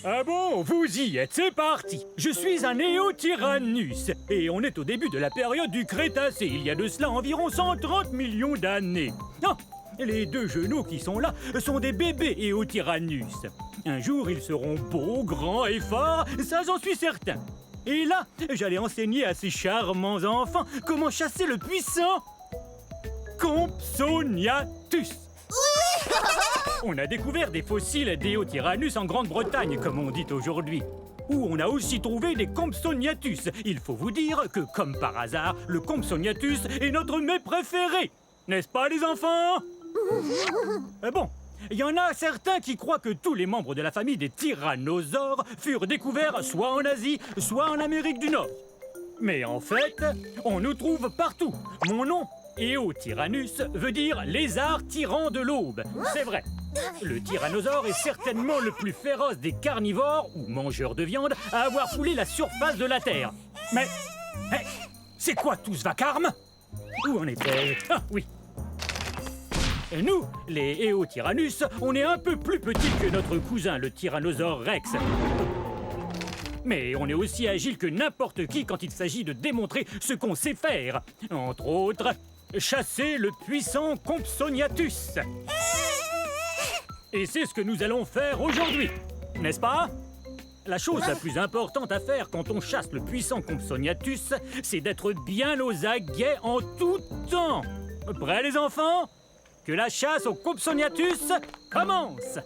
Ah bon, vous y êtes, c'est parti. Je suis un Néotyrannus et on est au début de la période du Crétacé, il y a de cela environ 130 millions d'années. Ah, les deux genoux qui sont là sont des bébés Néotyrannus. Un jour, ils seront beaux, grands et forts, ça j'en suis certain. Et là, j'allais enseigner à ces charmants enfants comment chasser le puissant Compsognathus. On a découvert des fossiles d'Éotyrannus en Grande-Bretagne, comme on dit aujourd'hui, où on a aussi trouvé des Compsognathus. Il faut vous dire que, comme par hasard, le Compsognathus est notre mets préféré. N'est-ce pas, les enfants? Bon, il y en a certains qui croient que tous les membres de la famille des tyrannosaures furent découverts soit en Asie, soit en Amérique du Nord. Mais en fait, on nous trouve partout. Mon nom, Éotyrannus, veut dire lézard tyran de l'aube. C'est vrai. Le tyrannosaure est certainement le plus féroce des carnivores, ou mangeurs de viande, à avoir foulé la surface de la Terre. Mais, c'est quoi tout ce vacarme? Où en était? Ah, oui. Nous, les Éotyrannus, on est un peu plus petits que notre cousin, le tyrannosaure Rex. Mais on est aussi agile que n'importe qui quand il s'agit de démontrer ce qu'on sait faire. Entre autres, chasser le puissant Compsognathus. Et c'est ce que nous allons faire aujourd'hui, n'est-ce pas? La chose la plus importante à faire quand on chasse le puissant Compsognathus, c'est d'être bien aux aguets en tout temps. Prêts les enfants? Que la chasse au Compsognathus commence!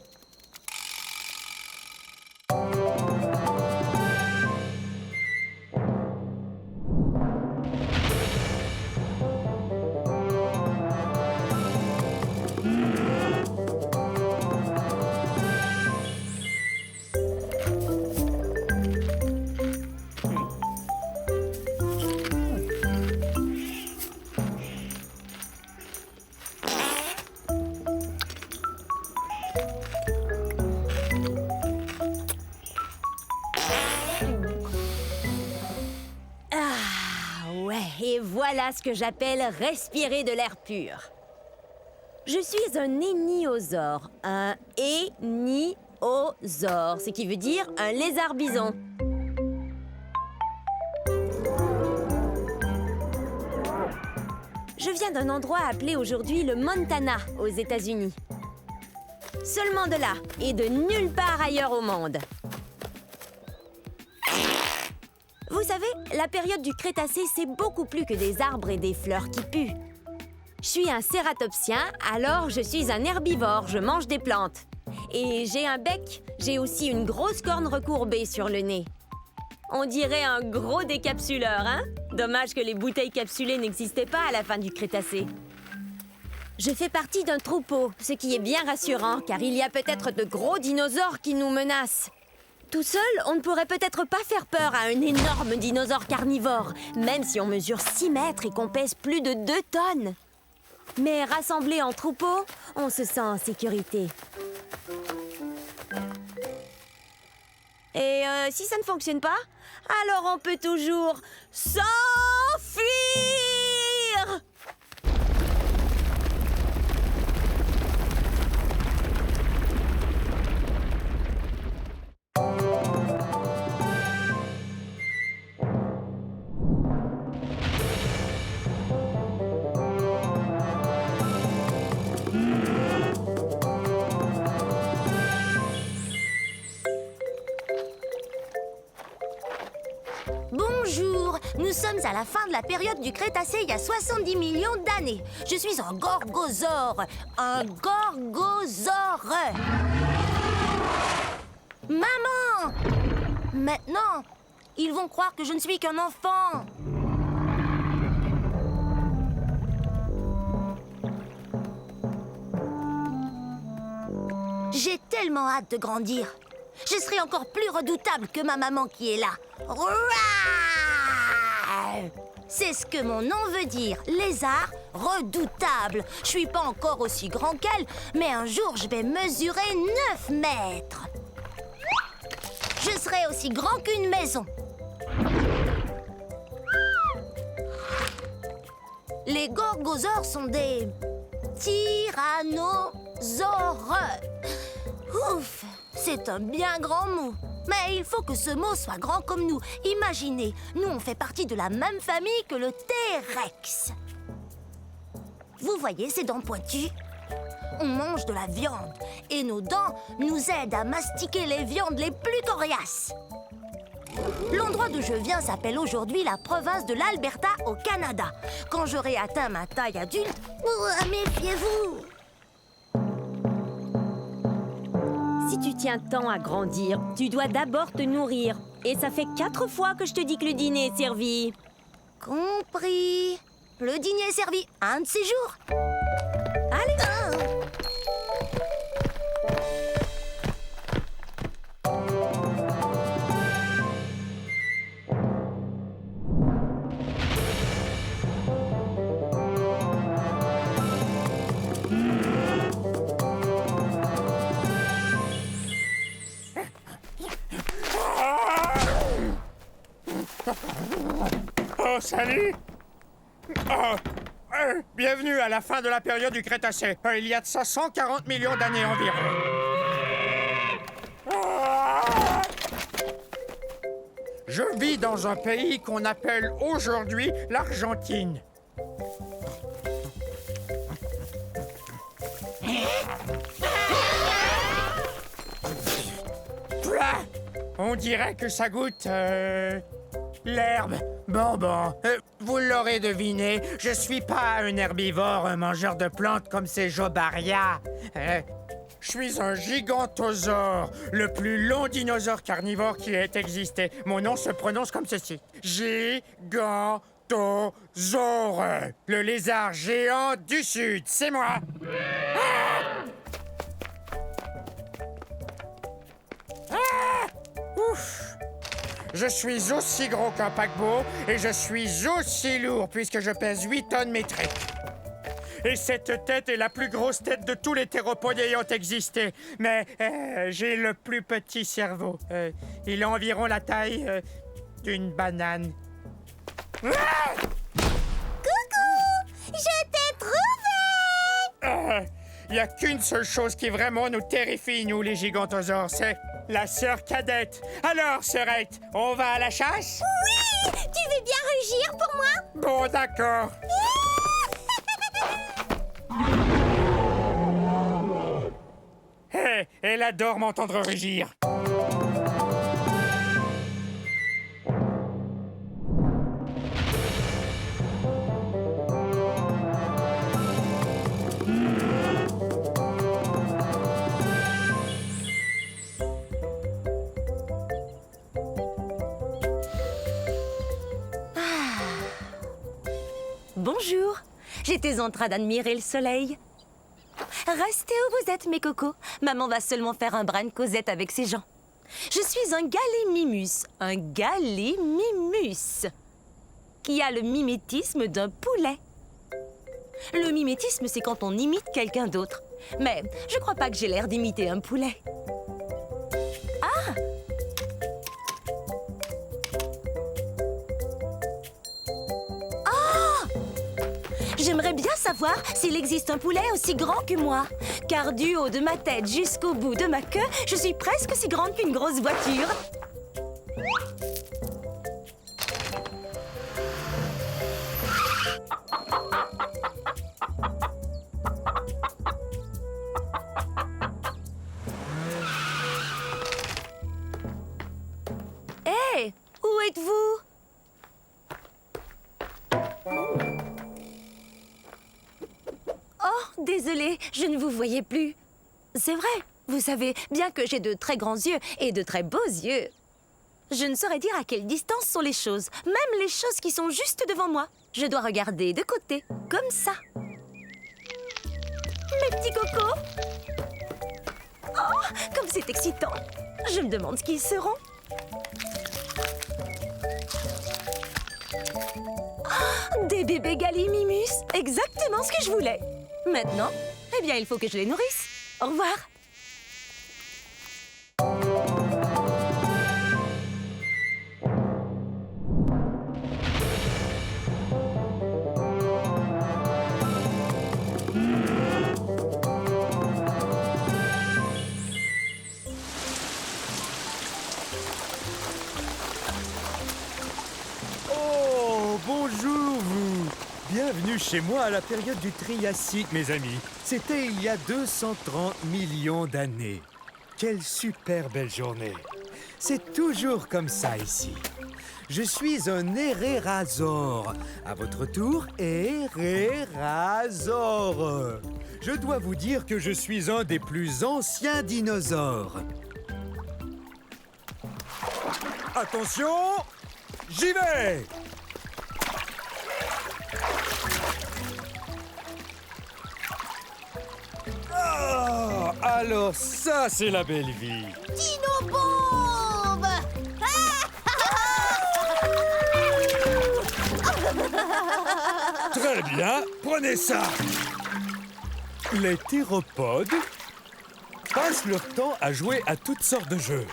Et voilà ce que j'appelle respirer de l'air pur. Je suis un éniosaure. Un éniosaure, ce qui veut dire un lézard bison. Je viens d'un endroit appelé aujourd'hui le Montana, aux États-Unis. Seulement de là, et de nulle part ailleurs au monde. Vous savez, la période du Crétacé, c'est beaucoup plus que des arbres et des fleurs qui puent. Je suis un cératopsien, alors je suis un herbivore, je mange des plantes. Et j'ai un bec, j'ai aussi une grosse corne recourbée sur le nez. On dirait un gros décapsuleur, hein? Dommage que les bouteilles capsulées n'existaient pas à la fin du Crétacé. Je fais partie d'un troupeau, ce qui est bien rassurant, car il y a peut-être de gros dinosaures qui nous menacent. Tout seul, on ne pourrait peut-être pas faire peur à un énorme dinosaure carnivore, même si on mesure 6 mètres et qu'on pèse plus de 2 tonnes. Mais rassemblés en troupeau, on se sent en sécurité. Et si ça ne fonctionne pas, alors on peut toujours s'enfuir! Bonjour, nous sommes à la fin de la période du Crétacé il y a 70 millions d'années. Je suis un gorgosaure. Un gorgosaure. Maman! Maintenant, ils vont croire que je ne suis qu'un enfant. J'ai tellement hâte de grandir. Je serai encore plus redoutable que ma maman qui est là. Rouah! C'est ce que mon nom veut dire, lézard redoutable. Je suis pas encore aussi grand qu'elle, mais un jour je vais mesurer 9 mètres. Je serai aussi grand qu'une maison. Les gorgosaures sont des tyrannosaures. Ouf, c'est un bien grand mot. Mais il faut que ce mot soit grand comme nous. Imaginez, nous on fait partie de la même famille que le T-Rex. Vous voyez ces dents pointues? On mange de la viande et nos dents nous aident à mastiquer les viandes les plus coriaces. L'endroit d'où je viens s'appelle aujourd'hui la province de l'Alberta au Canada. Quand j'aurai atteint ma taille adulte, méfiez-vous! Si tu tiens tant à grandir, tu dois d'abord te nourrir. Et ça fait 4 fois que je te dis que le dîner est servi. Compris. Le dîner est servi un de ces jours. Allez. Oh, salut! Bienvenue à la fin de la période du Crétacé. Il y a de ça 140 millions d'années environ. Je vis dans un pays qu'on appelle aujourd'hui l'Argentine. Pouah! On dirait que ça goûte... l'herbe. Bon, vous l'aurez deviné, je suis pas un herbivore, un mangeur de plantes comme ces Jobaria. Je suis un gigantosaure, le plus long dinosaure carnivore qui ait existé. Mon nom se prononce comme ceci. Gigantosaure, le lézard géant du Sud, c'est moi. Ouf! Je suis aussi gros qu'un paquebot et je suis aussi lourd puisque je pèse 8 tonnes métriques. Et cette tête est la plus grosse tête de tous les théropodes ayant existé. Mais j'ai le plus petit cerveau. Il a environ la taille d'une banane. Coucou! Je t'ai trouvé! Il n'y a qu'une seule chose qui vraiment nous terrifie, nous, les gigantosaures, c'est la sœur cadette. Alors, sœurette, on va à la chasse? Oui! Tu veux bien rugir pour moi? Bon, d'accord. Hé, elle adore m'entendre rugir. Bonjour. J'étais en train d'admirer le soleil. Restez où vous êtes, mes cocos. Maman va seulement faire un brin de causette avec ses gens. Je suis un gallimimus. Un gallimimus. Qui a le mimétisme d'un poulet. Le mimétisme, c'est quand on imite quelqu'un d'autre. Mais je crois pas que j'ai l'air d'imiter un poulet. Ah! J'aimerais bien savoir s'il existe un poulet aussi grand que moi. Car du haut de ma tête jusqu'au bout de ma queue, je suis presque aussi grande qu'une grosse voiture. Hé, où êtes-vous? Oh, désolée, je ne vous voyais plus. C'est vrai, vous savez, bien que j'ai de très grands yeux et de très beaux yeux, je ne saurais dire à quelle distance sont les choses, même les choses qui sont juste devant moi. Je dois regarder de côté, comme ça. Mes petits cocos! Oh, comme c'est excitant! Je me demande ce qu'ils seront. Oh, des bébés gallimimus, exactement ce que je voulais. Maintenant, eh bien, il faut que je les nourrisse. Au revoir. Bonjour, vous. Bienvenue chez moi à la période du Triassique, mes amis. C'était il y a 230 millions d'années. Quelle super belle journée. C'est toujours comme ça ici. Je suis un hérérasaure. À votre tour, hérérasaure. Je dois vous dire que je suis un des plus anciens dinosaures. Attention, j'y vais! Ah, alors ça, c'est la belle vie. Dino Bombe! Très bien, prenez ça. Les théropodes passent leur temps à jouer à toutes sortes de jeux.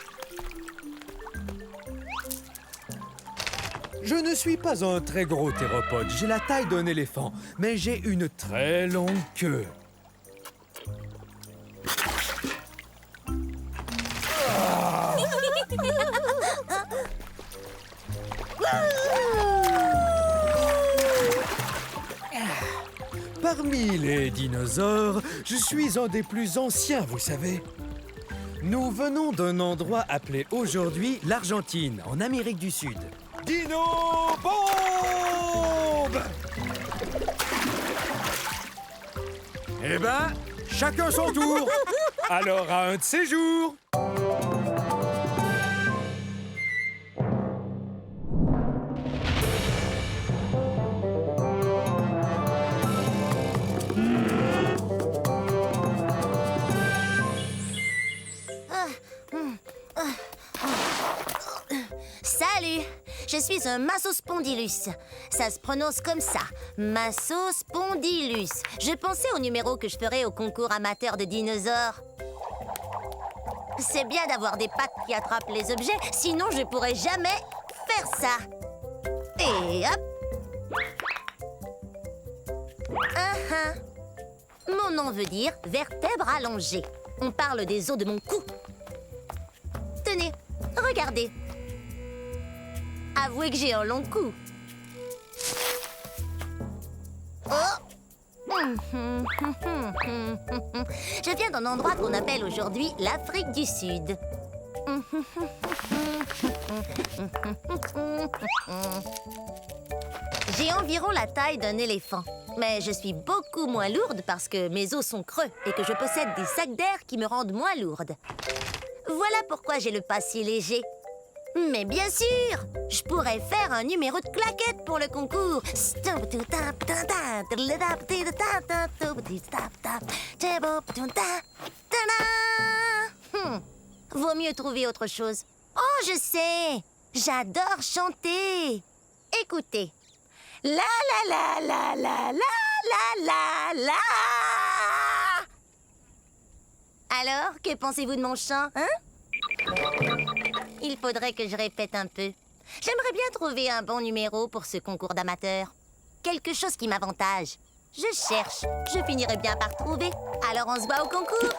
Je ne suis pas un très gros théropode, j'ai la taille d'un éléphant, mais j'ai une très longue queue. Parmi les dinosaures, je suis un des plus anciens, vous savez. Nous venons d'un endroit appelé aujourd'hui l'Argentine, en Amérique du Sud. Dino Bombe! Eh ben, chacun son tour. Alors, à un de ces jours. Salut! Je suis un Massospondylus. Ça se prononce comme ça, Massospondylus. Je pensais au numéro que je ferais au concours amateur de dinosaures. C'est bien d'avoir des pattes qui attrapent les objets, sinon je pourrais jamais faire ça. Et hop! Mon nom veut dire vertèbre allongée. On parle des os de mon cou. Tenez, regardez. Avouez que j'ai un long cou. Oh! Je viens d'un endroit qu'on appelle aujourd'hui l'Afrique du Sud. J'ai environ la taille d'un éléphant. Mais je suis beaucoup moins lourde parce que mes os sont creux et que je possède des sacs d'air qui me rendent moins lourde. Voilà pourquoi j'ai le pas si léger. Mais bien sûr, je pourrais faire un numéro de claquette pour le concours. Vaut mieux trouver autre chose. Oh, je sais, j'adore chanter. Écoutez. La la la la la la la la. Alors, que pensez-vous de mon chant, hein? Il faudrait que je répète un peu. J'aimerais bien trouver un bon numéro pour ce concours d'amateurs. Quelque chose qui m'avantage. Je cherche. Je finirai bien par trouver. Alors on se voit au concours.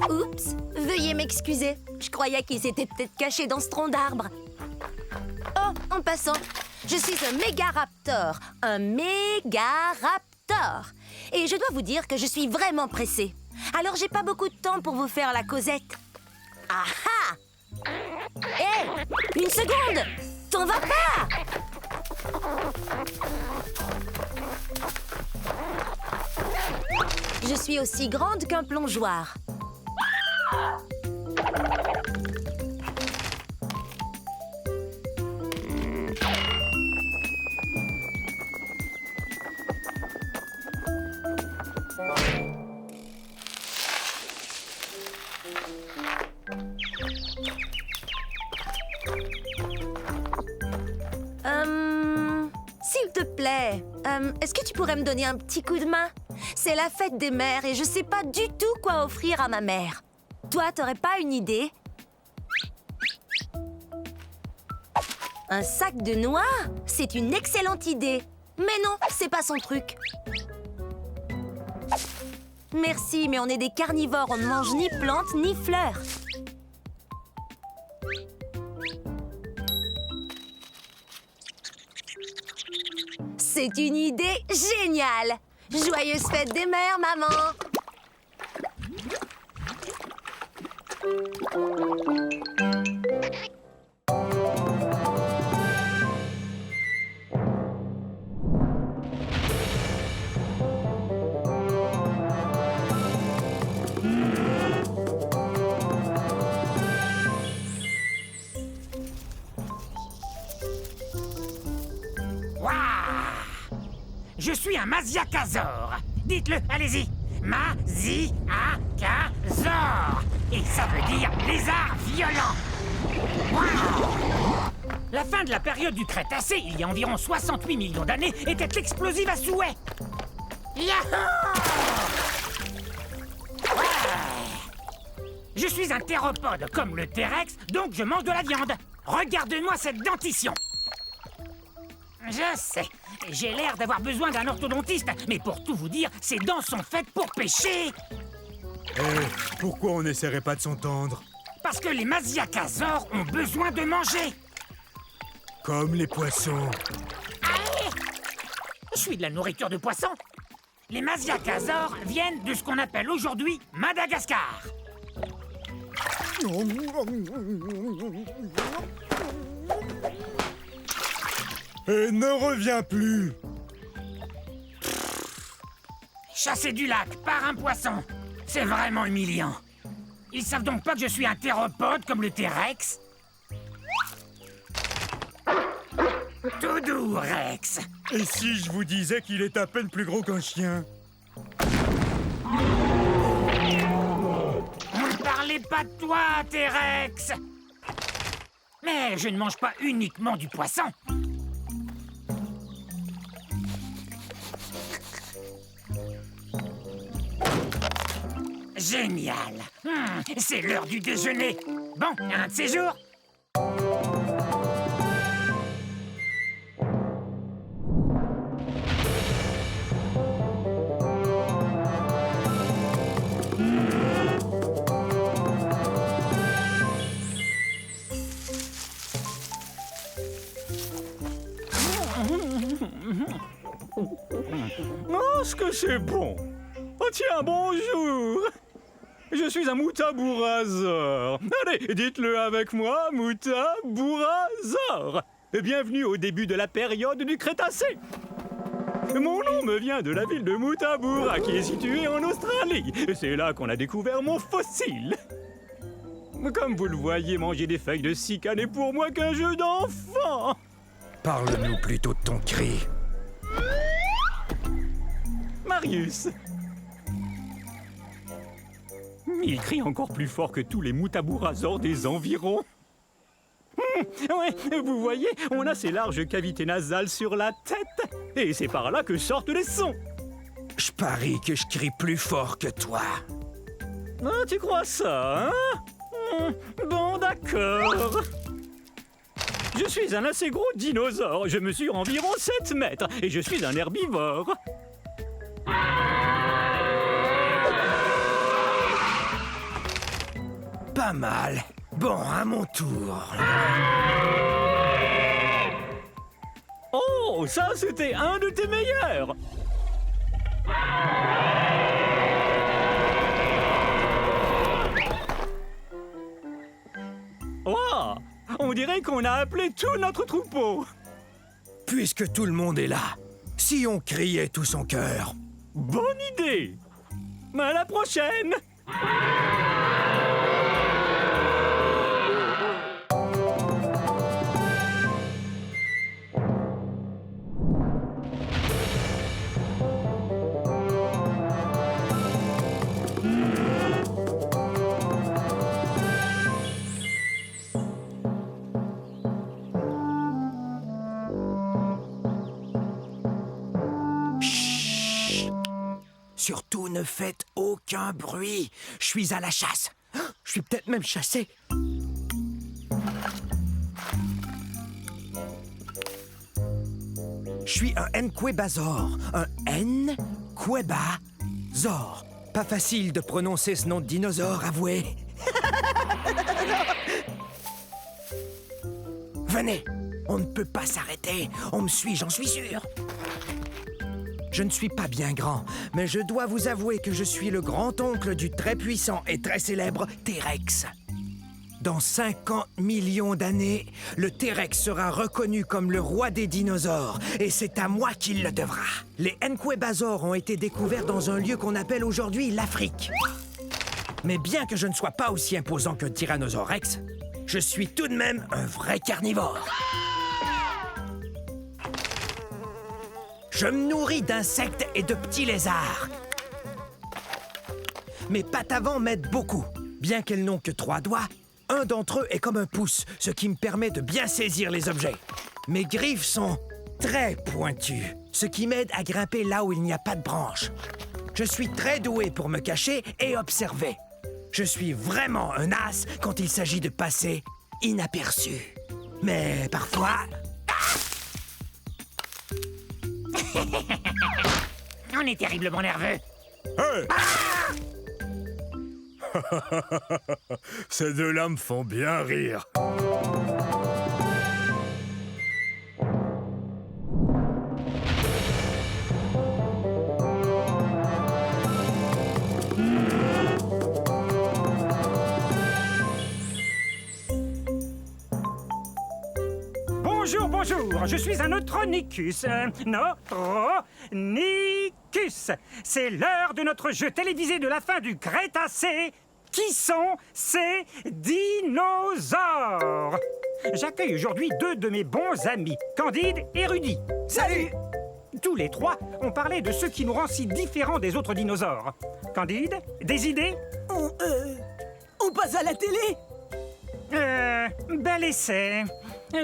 Oups, veuillez m'excuser. Je croyais qu'ils étaient peut-être cachés dans ce tronc d'arbre. Oh, en passant, je suis un mégaraptor. Un mégaraptor. Et je dois vous dire que je suis vraiment pressée. Alors j'ai pas beaucoup de temps pour vous faire la causette. Ah ah! Hé! Une seconde! T'en vas pas! Je suis aussi grande qu'un plongeoir. S'il te plaît, Est-ce que tu pourrais me donner un petit coup de main? C'est la fête des mères et je sais pas du tout quoi offrir à ma mère. Toi, t'aurais pas une idée? Un sac de noix? C'est une excellente idée. Mais non, c'est pas son truc. Merci, mais on est des carnivores, on ne mange ni plantes ni fleurs. C'est une idée géniale! Joyeuse fête des mères, maman! Je suis un Maziakazor. Dites-le, allez-y. Maziakazor. Et ça veut dire lézard violent. Wow. La fin de la période du Crétacé, il y a environ 68 millions d'années, était explosive à souhait. Yahoo! Ouais. Je suis un théropode comme le T-Rex, donc je mange de la viande. Regarde-moi cette dentition. Je sais, j'ai l'air d'avoir besoin d'un orthodontiste, mais pour tout vous dire, ces dents sont faites pour pêcher. Pourquoi on n'essaierait pas de s'entendre? Parce que les Maziakazors ont besoin de manger. Comme les poissons. Allez! Je suis de la nourriture de poisson. Les Maziakazors viennent de ce qu'on appelle aujourd'hui Madagascar. Et ne reviens plus. Chassé du lac par un poisson. C'est vraiment humiliant. Ils savent donc pas que je suis un théropode comme le T-Rex? Tout doux, Rex. Et si je vous disais qu'il est à peine plus gros qu'un chien? Ne parlez pas de toi, T-Rex. Mais je ne mange pas uniquement du poisson. Génial. C'est l'heure du déjeuner. Bon, un de ces jours. Oh, ce que c'est bon! Oh tiens, bonjour! Je suis un Moutabourasor. Allez, dites-le avec moi, Moutabourasor. Bienvenue au début de la période du Crétacé. Mon nom me vient de la ville de Moutaboura, qui est située en Australie. C'est là qu'on a découvert mon fossile. Comme vous le voyez, manger des feuilles de cycas n'est pour moi qu'un jeu d'enfant. Parle-nous plutôt de ton cri. Marius. Il crie encore plus fort que tous les Moutabourasors des environs. Ouais, vous voyez, on a ces larges cavités nasales sur la tête. Et c'est par là que sortent les sons. Je parie que je crie plus fort que toi. Ah, tu crois ça, hein? Bon, d'accord. Je suis un assez gros dinosaure. Je mesure environ 7 mètres. Et je suis un herbivore. Pas mal. Bon, à mon tour. Oh, ça, c'était un de tes meilleurs. Oh, on dirait qu'on a appelé tout notre troupeau. Puisque tout le monde est là, si on criait tout son cœur. Bonne idée. À la prochaine. Surtout ne faites aucun bruit. Je suis à la chasse. Je suis peut-être même chassé. Je suis un Nquebazor. Un Nquebazor. Pas facile de prononcer ce nom de dinosaure, avouez. Venez, on ne peut pas s'arrêter. On me suit, j'en suis sûr. Je ne suis pas bien grand, mais je dois vous avouer que je suis le grand-oncle du très puissant et très célèbre T-Rex. Dans 50 millions d'années, le T-Rex sera reconnu comme le roi des dinosaures, et c'est à moi qu'il le devra. Les Nquebazors ont été découverts dans un lieu qu'on appelle aujourd'hui l'Afrique. Mais bien que je ne sois pas aussi imposant qu'un Tyrannosaure Rex, je suis tout de même un vrai carnivore. Je me nourris d'insectes et de petits lézards. Mes pattes avant m'aident beaucoup. Bien qu'elles n'ont que 3 doigts, un d'entre eux est comme un pouce, ce qui me permet de bien saisir les objets. Mes griffes sont très pointues, ce qui m'aide à grimper là où il n'y a pas de branches. Je suis très doué pour me cacher et observer. Je suis vraiment un as quand il s'agit de passer inaperçu. Mais parfois... On est terriblement nerveux. Hey! Ces deux-là me font bien rire. Bonjour, bonjour, je suis un Otronicus. Notronicus. C'est l'heure de notre jeu télévisé de la fin du Crétacé. Qui sont ces dinosaures? J'accueille aujourd'hui 2 de mes bons amis, Candide et Rudy. Salut! Tous les 3 ont parlé de ce qui nous rend si différents des autres dinosaures. Candide, des idées? On passe à la télé? Bel essai.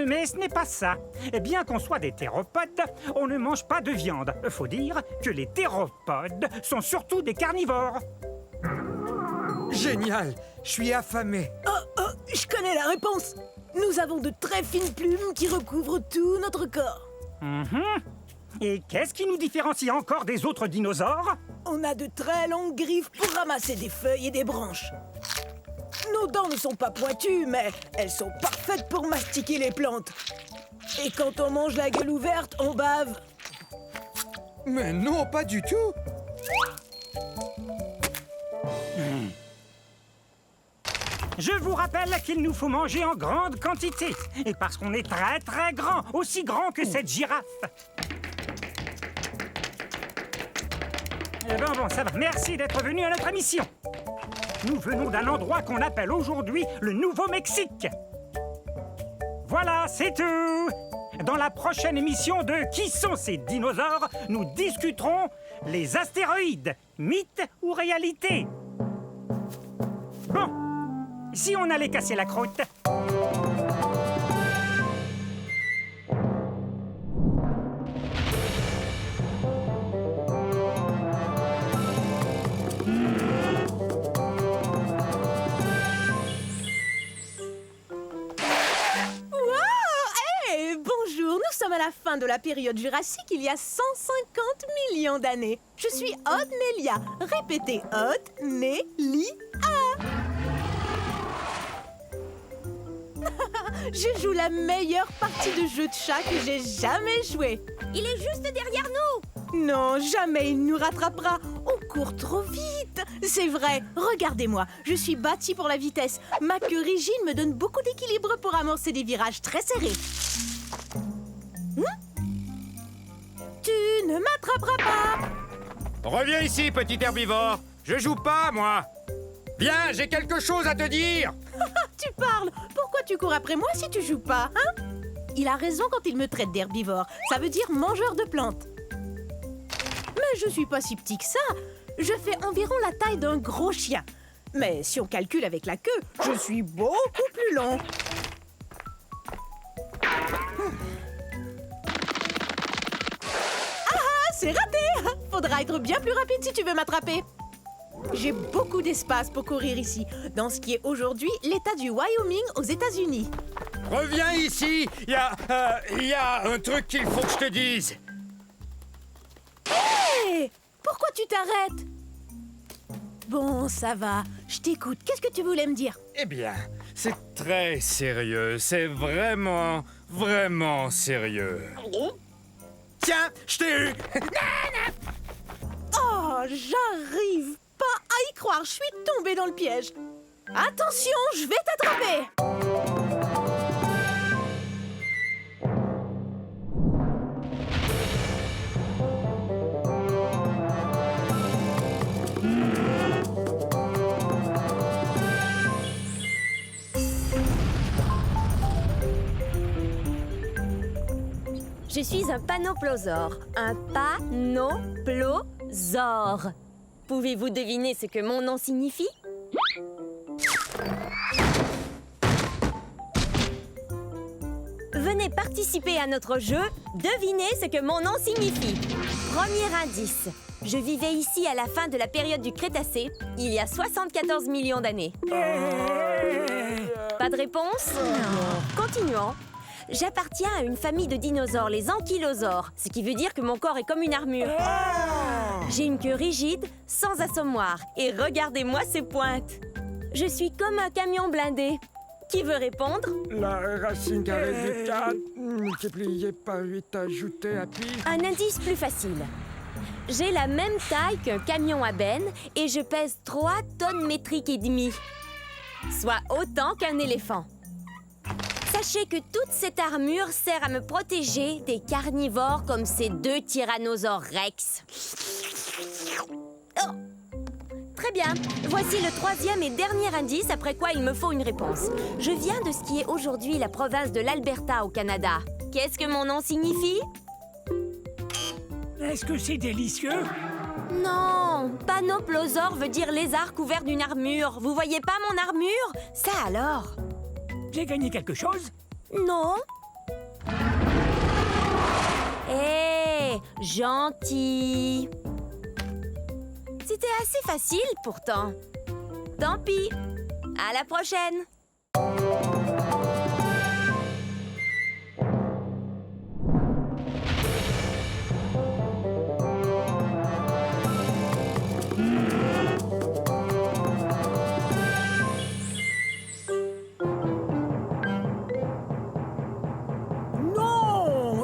Mais ce n'est pas ça. Bien qu'on soit des théropodes, on ne mange pas de viande. Faut dire que les théropodes sont surtout des carnivores. Génial! Je suis affamé. Je connais la réponse. Nous avons de très fines plumes qui recouvrent tout notre corps. Et qu'est-ce qui nous différencie encore des autres dinosaures? On a de très longues griffes pour ramasser des feuilles et des branches. Nos dents ne sont pas pointues, mais elles sont parfaites pour mastiquer les plantes. Et quand on mange la gueule ouverte, on bave. Mais non, pas du tout! Je vous rappelle qu'il nous faut manger en grande quantité. Et parce qu'on est très très grand, aussi grand que cette girafe. Bon, ça va. Merci d'être venu à notre émission. Nous venons d'un endroit qu'on appelle aujourd'hui le Nouveau-Mexique. Voilà, c'est tout. Dans la prochaine émission de Qui sont ces dinosaures, nous discuterons les astéroïdes, mythe ou réalité. Bon, si on allait casser la croûte. Nous sommes à la fin de la période jurassique, il y a 150 millions d'années. Je suis Otnelia. Répétez, Otnelia. Je joue la meilleure partie de jeu de chat que j'ai jamais joué. Il est juste derrière nous. Non, jamais il nous rattrapera. On court trop vite. C'est vrai, regardez-moi. Je suis bâtie pour la vitesse. Ma queue rigide me donne beaucoup d'équilibre pour amorcer des virages très serrés. Tu ne m'attraperas pas. Reviens ici, petit herbivore. Je joue pas, moi. Viens, j'ai quelque chose à te dire. Tu parles. Pourquoi tu cours après moi si tu joues pas, hein? Il a raison quand il me traite d'herbivore. Ça veut dire mangeur de plantes. Mais je suis pas si petit que ça. Je fais environ la taille d'un gros chien. Mais si on calcule avec la queue, je suis beaucoup plus long. C'est raté! faudra être bien plus rapide si tu veux m'attraper. J'ai beaucoup d'espace pour courir ici, dans ce qui est aujourd'hui l'État du Wyoming aux États-Unis. Reviens ici. Il y a un truc qu'il faut que je te dise. Hé! Pourquoi tu t'arrêtes? Bon, ça va. Je t'écoute. Qu'est-ce que tu voulais me dire? Eh bien, c'est très sérieux. C'est vraiment, vraiment sérieux. Tiens, je t'ai eu. Oh, j'arrive pas à y croire. Je suis tombée dans le piège. Attention, je vais t'attraper. Je suis un panoplosaure. Un panoplosaure. Pouvez-vous deviner ce que mon nom signifie? Venez participer à notre jeu. Devinez ce que mon nom signifie. Premier indice. Je vivais ici à la fin de la période du Crétacé, il y a 74 millions d'années. Pas de réponse? Non. Continuons. J'appartiens à une famille de dinosaures, les ankylosaures, ce qui veut dire que mon corps est comme une armure. J'ai une queue rigide, sans assommoir, et regardez-moi ces pointes. Je suis comme un camion blindé. Qui veut répondre? La racine carrée de 4 multiplié par 8 ajouté à pi. Un indice plus facile. J'ai la même taille qu'un camion à benne et je pèse 3 tonnes métriques et demie, soit autant qu'un éléphant. Sachez que toute cette armure sert à me protéger des carnivores comme ces 2 tyrannosaures rex. Oh! Très bien. Voici le 3e et dernier indice, après quoi il me faut une réponse. Je viens de ce qui est aujourd'hui la province de l'Alberta au Canada. Qu'est-ce que mon nom signifie? Est-ce que c'est délicieux? Non, panoplosaure veut dire lézard couvert d'une armure. Vous voyez pas mon armure? Ça alors? J'ai gagné quelque chose? Non. Hé, gentil. C'était assez facile pourtant. Tant pis. À la prochaine.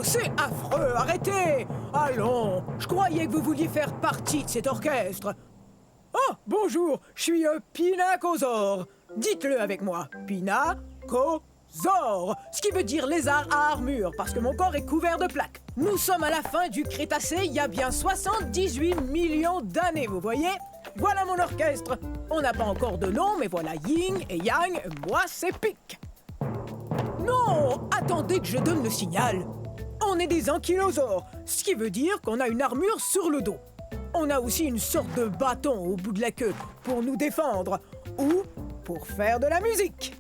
C'est affreux, arrêtez! Allons, je croyais que vous vouliez faire partie de cet orchestre. Oh, bonjour, je suis Pinacosaure. Dites-le avec moi, Pinacosaure, ce qui veut dire lézard à armure, parce que mon corps est couvert de plaques. Nous sommes à la fin du Crétacé, il y a bien 78 millions d'années, vous voyez? Voilà mon orchestre. On n'a pas encore de nom, mais voilà Yin et Yang, moi c'est Pic. Non, attendez que je donne le signal. On est des ankylosaures, ce qui veut dire qu'on a une armure sur le dos. On a aussi une sorte de bâton au bout de la queue pour nous défendre ou pour faire de la musique.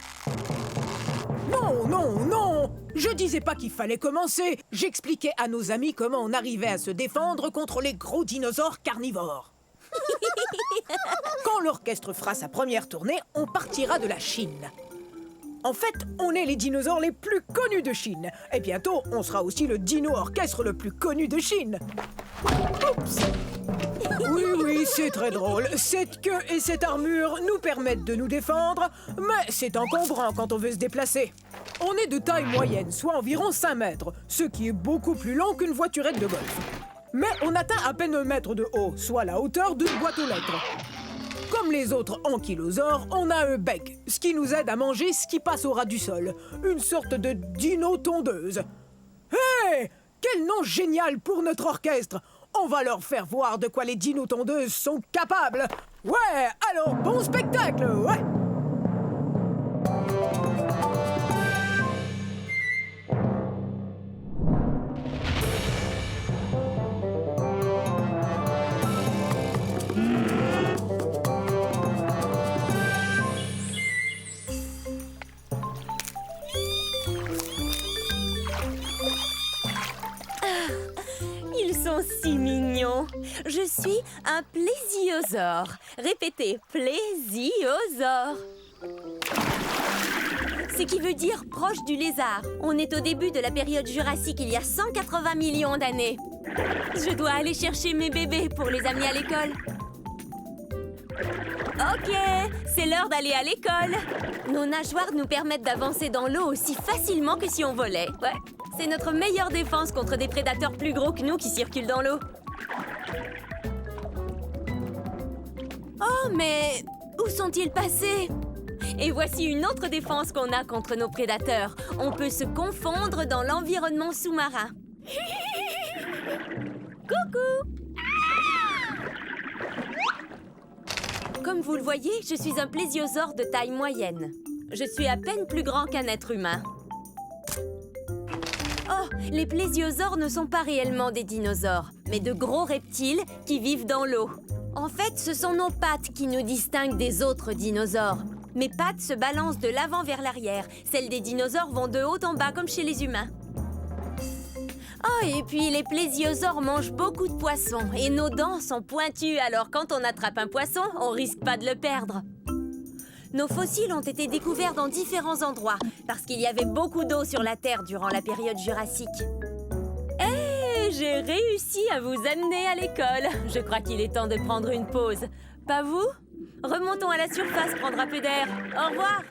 Non, non, non! Je disais pas qu'il fallait commencer. J'expliquais à nos amis comment on arrivait à se défendre contre les gros dinosaures carnivores. Quand l'orchestre fera sa première tournée, on partira de la Chine. En fait, on est les dinosaures les plus connus de Chine. Et bientôt, on sera aussi le dino-orchestre le plus connu de Chine. Oups! Oui, oui, c'est très drôle. Cette queue et cette armure nous permettent de nous défendre, mais c'est encombrant quand on veut se déplacer. On est de taille moyenne, soit environ 5 mètres, ce qui est beaucoup plus long qu'une voiturette de golf. Mais on atteint à peine 1 mètre de haut, soit la hauteur d'une boîte aux lettres. Comme les autres ankylosaures, on a un bec, ce qui nous aide à manger ce qui passe au ras du sol. Une sorte de dino-tondeuse. Hé! Quel nom génial pour notre orchestre! On va leur faire voir de quoi les dino-tondeuses sont capables. Ouais, alors bon spectacle, ouais! Ils sont si mignons. Je suis un plésiosaure. Répétez, plésiosaure. Ce qui veut dire proche du lézard. On est au début de la période jurassique, il y a 180 millions d'années. Je dois aller chercher mes bébés pour les amener à l'école. Ok, c'est l'heure d'aller à l'école. Nos nageoires nous permettent d'avancer dans l'eau aussi facilement que si on volait. Ouais, c'est notre meilleure défense contre des prédateurs plus gros que nous qui circulent dans l'eau. Oh, mais où sont-ils passés? Et voici une autre défense qu'on a contre nos prédateurs. On peut se confondre dans l'environnement sous-marin. Coucou! Comme vous le voyez, je suis un plésiosaure de taille moyenne. Je suis à peine plus grand qu'un être humain. Oh, les plésiosaures ne sont pas réellement des dinosaures, mais de gros reptiles qui vivent dans l'eau. En fait, ce sont nos pattes qui nous distinguent des autres dinosaures. Mes pattes se balancent de l'avant vers l'arrière. Celles des dinosaures vont de haut en bas, comme chez les humains. Oh, et puis les plésiosaures mangent beaucoup de poissons. Et nos dents sont pointues, alors quand on attrape un poisson, on risque pas de le perdre. Nos fossiles ont été découverts dans différents endroits, parce qu'il y avait beaucoup d'eau sur la Terre durant la période jurassique. Et j'ai réussi à vous amener à l'école. Je crois qu'il est temps de prendre une pause. Pas vous? Remontons à la surface, prendre un peu d'air. Au revoir!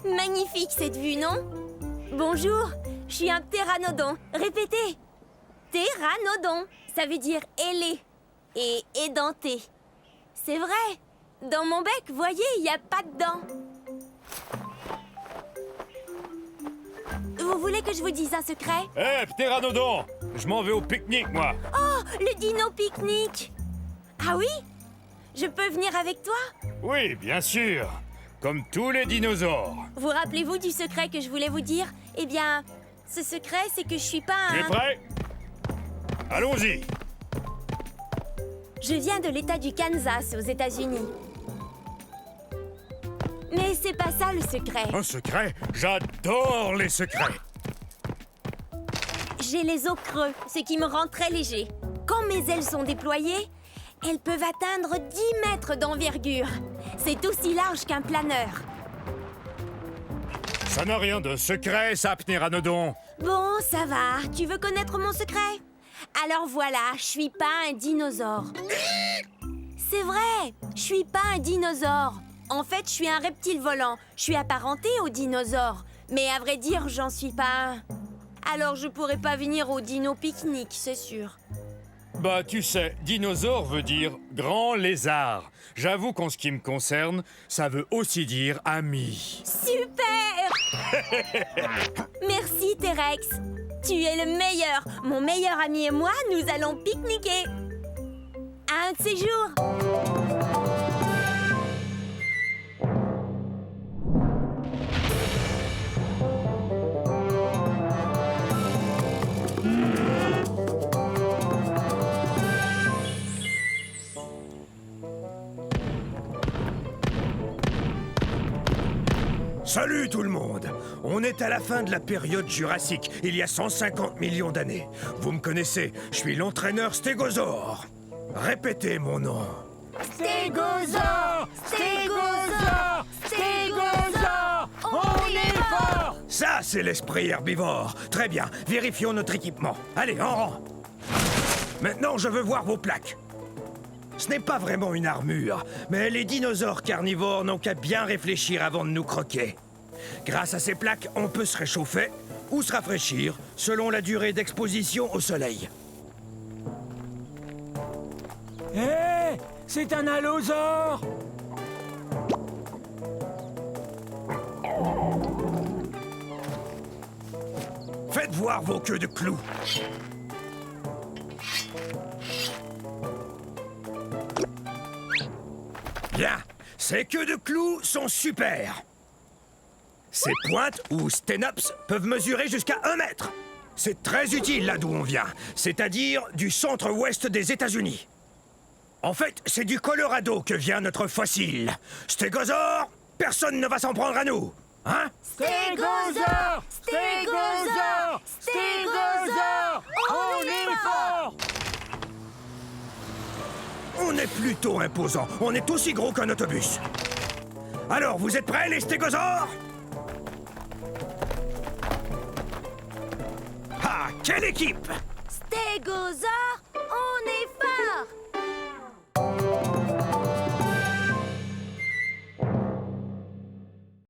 Magnifique cette vue, non? Bonjour, je suis un ptéranodon. Répétez! Ptéranodon, ça veut dire ailé et édenté. C'est vrai, dans mon bec, voyez, il n'y a pas de dents. Vous voulez que je vous dise un secret? Hé, ptéranodon! Je m'en vais au pique-nique, moi. Oh, le dino pique-nique! Ah oui? Je peux venir avec toi? Oui, bien sûr. Comme tous les dinosaures. Vous rappelez-vous du secret que je voulais vous dire? Eh bien, ce secret, c'est que je suis pas un... Tu es prêt? Allons-y. Je viens de l'État du Kansas, aux États-Unis. Mais c'est pas ça le secret. Un secret? J'adore les secrets. J'ai les os creux, ce qui me rend très léger. Quand mes ailes sont déployées, elles peuvent atteindre 10 mètres d'envergure. C'est aussi large qu'un planeur. Ça n'a rien de secret, ça, ptéranodon. Bon, ça va. Tu veux connaître mon secret? Alors voilà, je suis pas un dinosaure. C'est vrai, je suis pas un dinosaure. En fait, je suis un reptile volant. Je suis apparenté aux dinosaures. Mais à vrai dire, j'en suis pas un. Alors je pourrais pas venir au dino pique-nique, c'est sûr. Bah, tu sais, dinosaure veut dire grand lézard. J'avoue qu'en ce qui me concerne, ça veut aussi dire ami. Super! Merci, T-Rex. Tu es le meilleur. Mon meilleur ami et moi, nous allons pique-niquer. Un de ces jours. Salut tout le monde! On est à la fin de la période jurassique, il y a 150 millions d'années. Vous me connaissez, je suis l'entraîneur Stégosaure. Répétez mon nom. Stégosaure! Stégosaure! Stégosaure! On est fort! Ça, c'est l'esprit herbivore. Très bien, vérifions notre équipement. Allez, en rang. Maintenant, je veux voir vos plaques. Ce n'est pas vraiment une armure, mais les dinosaures carnivores n'ont qu'à bien réfléchir avant de nous croquer. Grâce à ces plaques, on peut se réchauffer ou se rafraîchir selon la durée d'exposition au soleil. Hé! C'est un allosaure! Faites voir vos queues de clous. Bien, ces queues de clous sont super. Ces pointes, ou sténops, peuvent mesurer jusqu'à 1 mètre. C'est très utile là d'où on vient, c'est-à-dire du centre-ouest des États-Unis. En fait, c'est du Colorado que vient notre fossile. Stégosaure, personne ne va s'en prendre à nous, hein? Stégosaure! Stégosaure! Stégosaure! On est fort! On est plutôt imposant. On est aussi gros qu'un autobus. Alors, vous êtes prêts, les stégosaures? Ah, quelle équipe! Stégosaure!